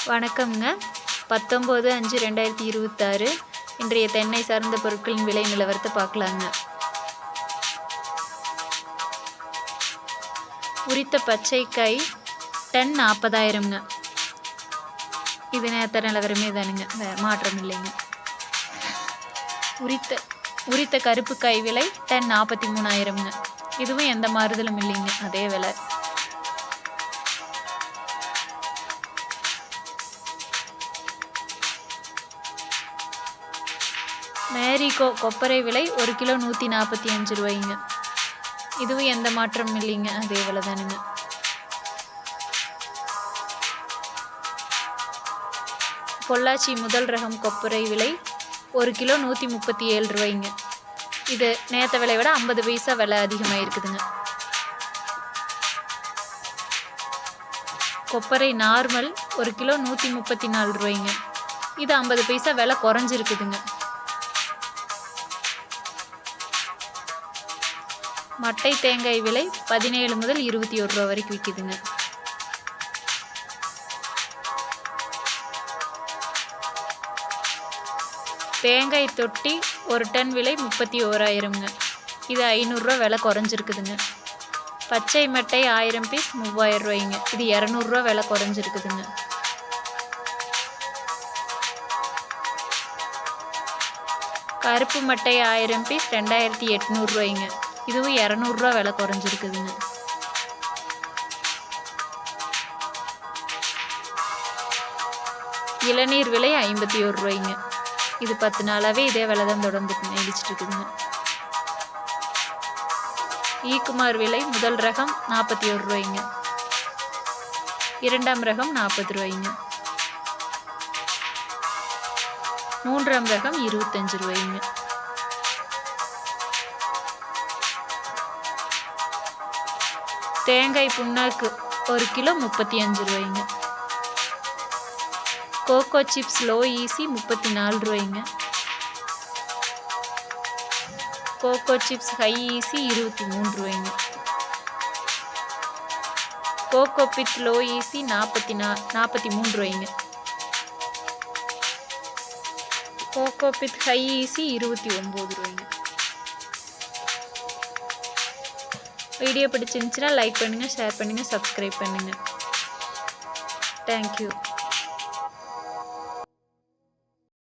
வணக்கம்ங்க. 19/5/2026 இன்றைய தென்னை சார்ந்த பொருட்களின் விலை நிலவரத்தை பார்க்கலாங்க. உரித்த பச்சைக்காய் டன் 40,000ங்க. இது நேற்று நிலவரமே தானுங்க, மாற்றம் இல்லைங்க. உரித்த கருப்புக்காய் விலை டன் 43,000ங்க. இதுவும் எந்த மாறுதலும் இல்லைங்க, அதே விலை. மேரிகோ கொப்பரை விலை 1 கிலோ 145 ரூபாய்ங்க. இதுவும் எந்த மாற்றமும் இல்லைங்க, அதே விலை தானுங்க. பொள்ளாச்சி முதல் ரகம் கொப்பரை விலை 1 கிலோ 137 ரூபாய்ங்க. இது நேற்ற விலை விட 50 பைசா விலை அதிகமாக இருக்குதுங்க. கொப்பரை நார்மல் 1 கிலோ 134 ரூபாய்ங்க. இது 50 பைசா விலை குறைஞ்சிருக்குதுங்க. மட்டை தேங்காய் விலை 17 முதல் 21 ரூபா வரைக்கும் விற்கிதுங்க. தேங்காய் தொட்டி ஒரு டன் விலை 31,000ங்க. இது 500 ரூபா விலை குறைஞ்சிருக்குதுங்க. பச்சை மட்டை 1000 பீஸ் 3000 ரூபாய்ங்க. இது 200 ரூபா விலை குறைஞ்சிருக்குதுங்க. கருப்பு மட்டை 1000 பீஸ் 2800 ரூபாய்ங்க. இதுவும் 200 ரூபா விலை குறைஞ்சிருக்குதுங்க. இளநீர் விலை 51 ரூபாய்ங்க. இது 10 நாளாகவே இதே விலை தான் தொடர்ந்து நீடிச்சிட்டு இருக்குதுங்க. ஈக்குமார் விலை முதல் ரகம் 41 ரூபாய்ங்க. இரண்டாம் ரகம் 40 ரூபாய்ங்க. மூன்றாம் ரகம் 25 ரூபாய்ங்க. தேங்காய் புண்ணாக்கு 1 கிலோ 35 ரூபாய்ங்க. கோகோ சிப்ஸ் லோ ஈஸி 34 ரூபாய்ங்க. கோகோ சிப்ஸ் ஹை ஈஸி 23 ரூபாய்ங்க. கோகோ பித் லோ ஈஸி 43 ரூபாய்ங்க. கோகோ பித் ஹை ஈஸி 29 ரூபாய்ங்க. வீடியோ பிடிச்சிருந்துச்சுன்னா லைக் பண்ணுங்கள், ஷேர் பண்ணுங்கள், சப்ஸ்கிரைப் பண்ணுங்கள். தேங்க்யூ.